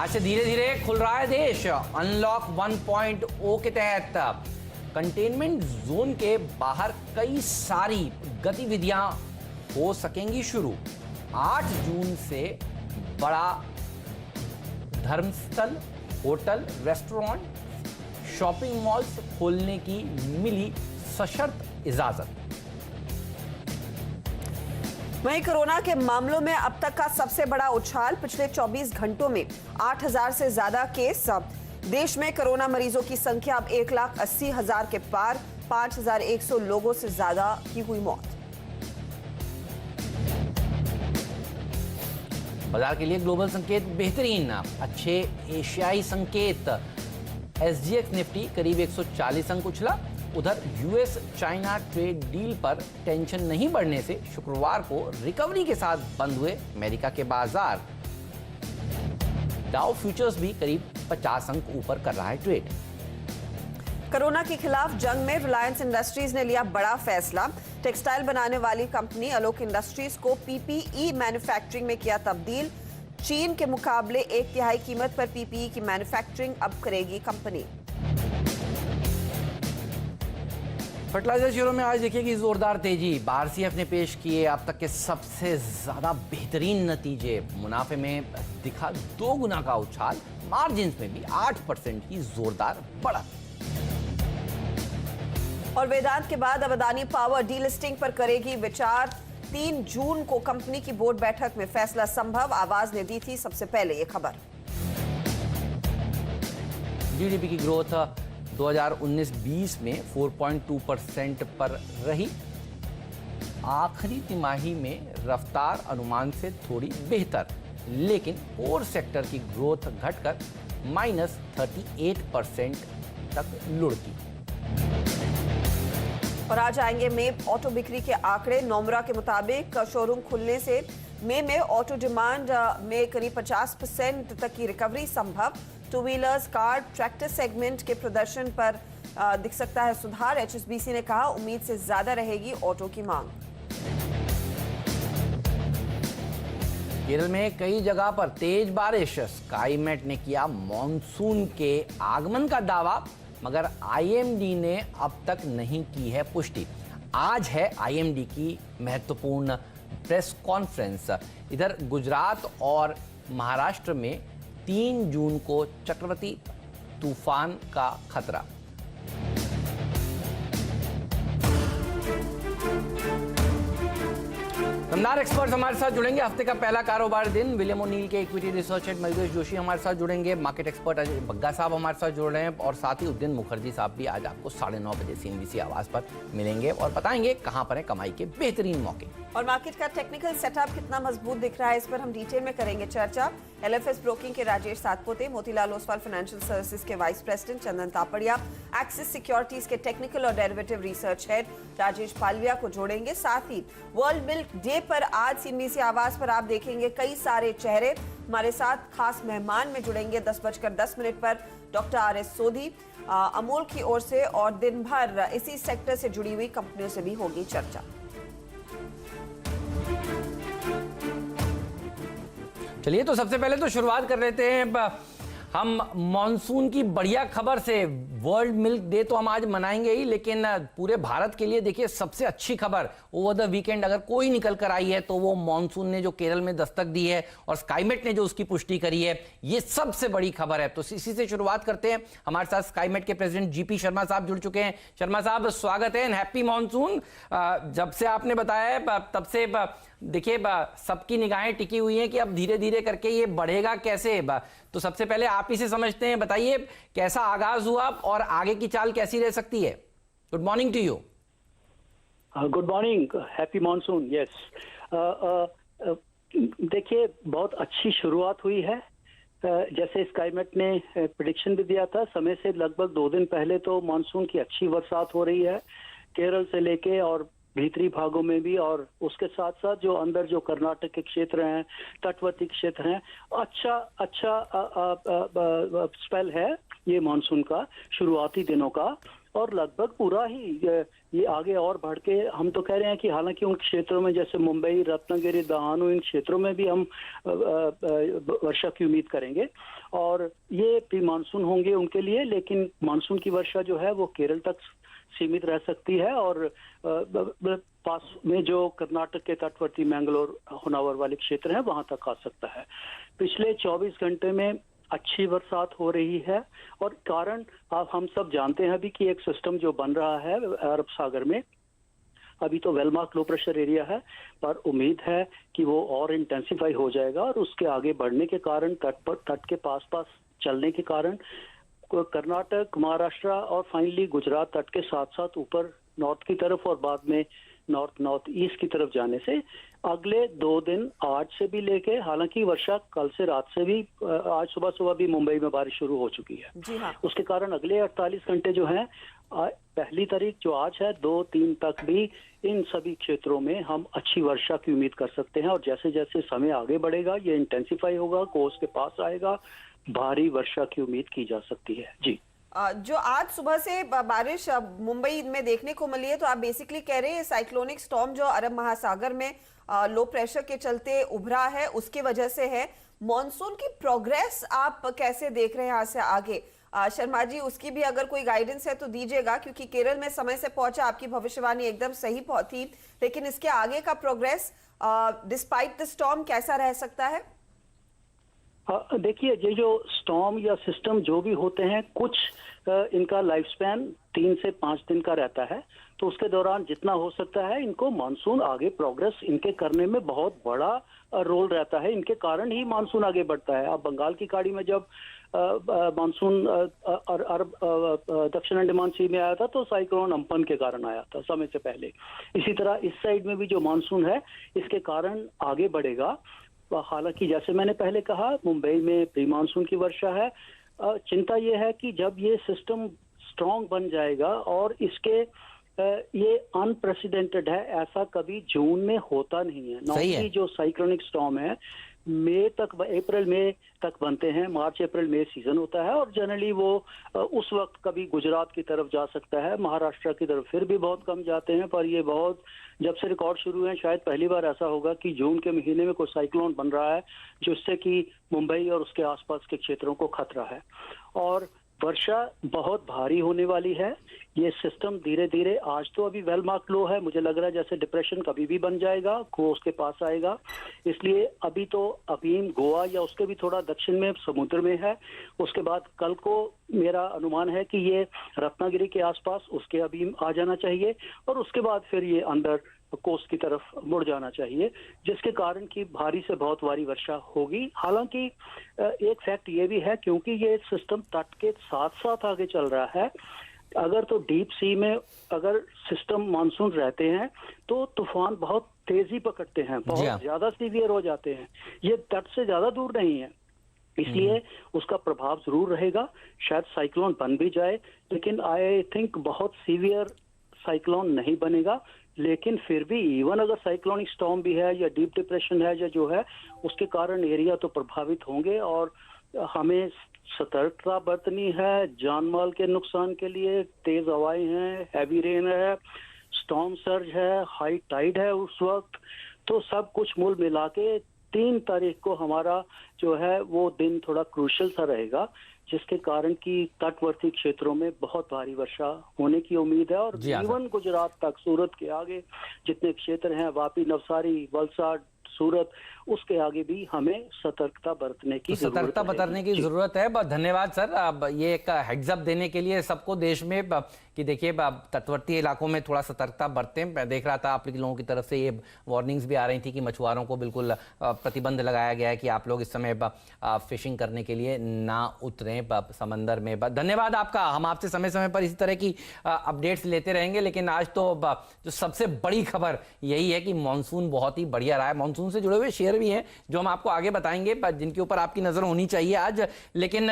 आज से धीरे धीरे खुल रहा है देश। अनलॉक 1.0 के तहत कंटेनमेंट जोन के बाहर कई सारी गतिविधियां हो सकेंगी शुरू। 8 जून से बड़ा धर्मस्थल, होटल, रेस्टोरेंट, शॉपिंग मॉल्स खोलने की मिली सशर्त इजाजत। वहीं कोरोना के मामलों में अब तक का सबसे बड़ा उछाल। पिछले 24 घंटों में 8,000 से ज्यादा केस। देश में कोरोना मरीजों की संख्या अब 1,80,000 के पार। 5,100 लोगों से ज्यादा की हुई मौत। बाजार के लिए ग्लोबल संकेत बेहतरीन, अच्छे एशियाई संकेत। एसजीएक्स निफ्टी करीब 140 अंक उछला। उधर यूएस चाइना ट्रेड डील पर टेंशन नहीं बढ़ने से शुक्रवार को रिकवरी के साथ बंद हुए अमेरिका के बाजार। डाउ फ्यूचर्स भी करीब 50 अंक ऊपर कर रहा है ट्रेड। कोरोना के खिलाफ जंग में रिलायंस इंडस्ट्रीज ने लिया बड़ा फैसला। टेक्सटाइल बनाने वाली कंपनी आलोक इंडस्ट्रीज को पीपीई मैन्युफैक्चरिंग में किया तब्दील। चीन के मुकाबले 1/3 कीमत पर पीपीई की मैन्युफैक्चरिंग अब करेगी कंपनी। फर्टिलाइजर शेयरों में आज देखिएगी जोरदार तेजी। बारसीएफ ने पेश किए अब तक के सबसे ज्यादा बेहतरीन नतीजे। मुनाफे में दिखा 2 गुना का उछाल। मार्जिन में भी 8% की जोरदार बढ़त। और वेदांत के बाद अब अदानी पावर डीलिस्टिंग पर करेगी विचार। 3 जून को कंपनी की बोर्ड बैठक में फैसला संभव। आवाज ने दी थी सबसे पहले ये खबर। जीडीपी की ग्रोथ 2019-20 में 4.2% पर रही। आखिरी तिमाही में रफ्तार अनुमान से थोड़ी बेहतर, लेकिन कोर सेक्टर की ग्रोथ घटकर -38% तक लुढ़की। और आज आएंगे मई ऑटो बिक्री के आंकड़े। नोमरा के मुताबिक शोरूम खुलने से मई में ऑटो डिमांड में करीब 50% तक की रिकवरी संभव। Two wheelers, car, tractor segment के प्रदर्शन पर दिख सकता है सुधार। एचएसबीसी ने कहा उम्मीद से ज्यादा रहेगी ऑटो की मांग। केरल में कई जगह पर तेज बारिश। स्काईमेट ने किया मॉनसून के आगमन का दावा, मगर आईएमडी ने अब तक नहीं की है पुष्टि। आज है आईएमडी की महत्वपूर्ण प्रेस कॉन्फ्रेंस। इधर गुजरात और महाराष्ट्र में 3 जून को चक्रवाती तूफान का खतरा। दमदार एक्सपर्ट्स हमारे साथ जुड़ेंगे। हफ्ते का पहला कारोबार दिन। विलियम ओनील के equity research head Mayuresh Joshi हमारे साथ जुड़ेंगे। मार्केट एक्सपर्ट अजय बग्गा साहब हमारे साथ जुड़ रहे हैं और साथ ही उद्यन मुखर्जी साहब भी आज आपको 9:30 बजे सीएनबीसी आवाज पर मिलेंगे और बताएंगे कहां पर है कमाई के बेहतरीन मौके। और मार्केट का टेक्निकल सेटअप कितना मजबूत दिख रहा है, इस पर हम डिटेल में करेंगे चर्चा। एलएफएस ब्रोकिंग के राजेश सातपुते, मोतीलाल ओसवाल फाइनेंशियल सर्विसेज के वाइस प्रेसिडेंट चंदन तापड़िया, एक्सिस सिक्योरिटीज के टेक्निकल और derivative research head Rajesh Palvia को जोड़ेंगे। साथ ही वर्ल्ड मिल्क डे पर आज सीएनबीसी आवाज पर आप देखेंगे कई सारे चेहरे। हमारे साथ खास मेहमान में जुड़ेंगे 10:10 पर डॉक्टर आरएस सोधी अमूल की ओर से, और दिन भर इसी सेक्टर से जुड़ी हुई कंपनियों से भी होगी चर्चा। चलिए तो सबसे पहले तो शुरुआत कर लेते हैं हम मॉनसून की बढ़िया खबर से। वर्ल्ड मिल्क डे तो हम आज मनाएंगे ही, लेकिन पूरे भारत के लिए देखिए सबसे अच्छी खबर ओवर द वीकेंड अगर कोई निकल कर आई है तो वो मॉनसून ने जो केरल में दस्तक दी है और स्काईमेट ने जो उसकी पुष्टि करी है, ये सबसे बड़ी खबर है। तो इसी से शुरुआत करते हैं। हमारे साथ स्काईमेट के प्रेसिडेंट जीपी शर्मा साहब जुड़ चुके हैं। शर्मा साहब स्वागत है, हैप्पी मॉनसून। जब से आपने बताया है तब से देखिए सबकी निगाहें टिकी हुई हैं कि अब धीरे धीरे करके ये बढ़ेगा कैसे। तो सबसे पहले आप ही से समझते हैं, बताइए कैसा आगाज हुआ और आगे की चाल कैसी रह सकती है। Good morning to you. Good morning, happy monsoon. Yes, देखिए बहुत अच्छी शुरुआत हुई है। जैसे स्काईमेट ने प्रेडिक्शन भी दिया था, समय से लगभग 2 दिन पहले तो मॉनसून की अच्छी बरसात हो रही है केरल से लेके और भीतरी भागों में भी, और उसके साथ साथ जो अंदर जो कर्नाटक के क्षेत्र हैं, तटवर्ती क्षेत्र हैं, अच्छा स्पेल है ये मॉनसून का शुरुआती दिनों का। और लगभग पूरा ही ये आगे और बढ़ के हम तो कह रहे हैं कि हालांकि उन क्षेत्रों में जैसे मुंबई, रत्नागिरी, दहानु, इन क्षेत्रों में भी हम वर्षा की उम्मीद करेंगे और ये प्री मानसून होंगे उनके लिए, लेकिन मानसून की वर्षा जो है वो केरल तक सीमित रह सकती है और पास में जो कर्नाटक के तटवर्ती मैंगलोर, होनावर वाले क्षेत्र हैं वहां तक आ सकता है। पिछले 24 घंटे में अच्छी बरसात हो रही है और कारण आप हम सब जानते हैं अभी कि एक सिस्टम जो बन रहा है अरब सागर में, अभी तो well mark low pressure area है पर उम्मीद है कि वो और इंटेंसिफाई हो जाएगा और उसके आगे बढ़ने के कारण तट के पास चलने के कारण कर्नाटक, महाराष्ट्र और फाइनली गुजरात तट के साथ साथ ऊपर नॉर्थ की तरफ और बाद में नॉर्थ ईस्ट की तरफ जाने से अगले 2 दिन आज से भी लेके, हालांकि वर्षा कल से रात से भी, आज सुबह भी मुंबई में बारिश शुरू हो चुकी है। जी हाँ। उसके कारण अगले 48 घंटे जो हैं, पहली तारीख जो आज है 2-3 तक भी इन सभी क्षेत्रों में हम अच्छी वर्षा की उम्मीद कर सकते हैं और जैसे जैसे समय आगे बढ़ेगा ये इंटेंसिफाई होगा, कोस्ट के पास आएगा, भारी वर्षा की उम्मीद की जा सकती है। जी, जो आज सुबह से बारिश मुंबई में देखने को मिली है, तो आप बेसिकली कह रहे हैं साइक्लोनिक स्टॉर्म जो अरब महासागर में लो प्रेशर के चलते उभरा है उसकी वजह से है। मॉनसून की प्रोग्रेस आप कैसे देख रहे हैं यहाँ से आगे? शर्मा जी, उसकी भी अगर कोई गाइडेंस है तो दीजिएगा, क्योंकि केरल में समय से पहुंचा, आपकी भविष्यवाणी एकदम सही थी, लेकिन इसके आगे का प्रोग्रेस डिस्पाइट द स्टॉर्म कैसा रह सकता है? देखिए, ये जो स्टॉर्म या सिस्टम जो भी होते हैं, कुछ इनका लाइफ स्पैन 3 से 5 दिन का रहता है, तो उसके दौरान जितना हो सकता है इनको मानसून आगे प्रोग्रेस इनके करने में बहुत बड़ा रोल रहता है। इनके कारण ही मानसून आगे बढ़ता है। अब बंगाल की खाड़ी में जब मानसून अरब दक्षिण अंडमान सी में आया था तो साइक्लोन अम्पन के कारण आया था समय से पहले। इसी तरह इस साइड में भी जो मानसून है इसके कारण आगे बढ़ेगा। हालांकि जैसे मैंने पहले कहा, मुंबई में प्री मानसून की वर्षा है। चिंता ये है कि जब ये सिस्टम स्ट्रांग बन जाएगा और इसके ये अनप्रेसिडेंटेड है, ऐसा कभी जून में होता नहीं है। नॉर्मली जो साइक्लोनिक स्टॉर्म है अप्रैल मई तक बनते हैं, मार्च अप्रैल मई सीजन होता है और जनरली वो उस वक्त कभी गुजरात की तरफ जा सकता है, महाराष्ट्र की तरफ फिर भी बहुत कम जाते हैं। पर ये बहुत, जब से रिकॉर्ड शुरू है शायद पहली बार ऐसा होगा कि जून के महीने में कोई साइक्लोन बन रहा है जिससे कि मुंबई और उसके आसपास के क्षेत्रों को खतरा है और वर्षा बहुत भारी होने वाली है। ये सिस्टम धीरे धीरे, आज तो अभी वेल मार्क लो है, मुझे लग रहा है जैसे डिप्रेशन कभी भी बन जाएगा, कोस्ट के पास आएगा, इसलिए अभी तो अबीम गोवा या उसके भी थोड़ा दक्षिण में समुद्र में है। उसके बाद कल को मेरा अनुमान है कि ये रत्नागिरी के आसपास उसके अबीम आ जाना चाहिए और उसके बाद फिर ये अंदर कोस्ट की तरफ मुड़ जाना चाहिए, जिसके कारण की भारी से बहुत भारी वर्षा होगी। हालांकि एक फैक्ट ये भी है, क्योंकि ये सिस्टम तट के साथ साथ आगे चल रहा है, अगर तो डीप सी में अगर सिस्टम मानसून रहते हैं तो तूफान बहुत तेजी पकड़ते हैं, बहुत ज्यादा सीवियर हो जाते हैं। ये तट से ज्यादा दूर नहीं है, इसलिए उसका प्रभाव जरूर रहेगा। शायद साइक्लोन बन भी जाए, लेकिन आई थिंक बहुत सीवियर साइक्लोन नहीं बनेगा। लेकिन फिर भी इवन अगर साइक्लोनिक स्टॉर्म भी है या डीप डिप्रेशन है या जो है, उसके कारण एरिया तो प्रभावित होंगे और हमें सतर्कता बरतनी है। जान माल के नुकसान के लिए तेज हवाएं हैं, हैवी रेन है, स्टॉर्म सर्ज है, हाई टाइड है उस वक्त, तो सब कुछ मूल मिला के 3 तारीख को हमारा जो है वो दिन थोड़ा क्रूशियल सा रहेगा, जिसके कारण की तटवर्ती क्षेत्रों में बहुत भारी वर्षा होने की उम्मीद है और इवन गुजरात तक, सूरत के आगे जितने क्षेत्र हैं, वापी, नवसारी, वलसाड, सूरत, उसके आगे भी हमें सतर्कता बरतने की जरूरत है। धन्यवाद सर, अब ये एक हेड्स अप देने के लिए सबको देश में कि देखिए तटवर्ती इलाकों में थोड़ा सतर्कता बरतें। मैं देख रहा था आप लोगों की तरफ से ये वार्निंग्स भी आ रही थी कि मछुआरों को बिल्कुल प्रतिबंध लगाया गया है कि आप लोग इस समय फिशिंग करने के लिए ना उतरें समंदर में। धन्यवाद आपका, हम आपसे समय समय पर इसी तरह की अपडेट्स लेते रहेंगे। लेकिन आज तो जो सबसे बड़ी खबर यही है कि मानसून बहुत ही बढ़िया रहा है। मानसून से जुड़े हुए शेयर भी हैं जो हम आपको आगे बताएंगे, जिनके ऊपर आपकी नजर होनी चाहिए आज। लेकिन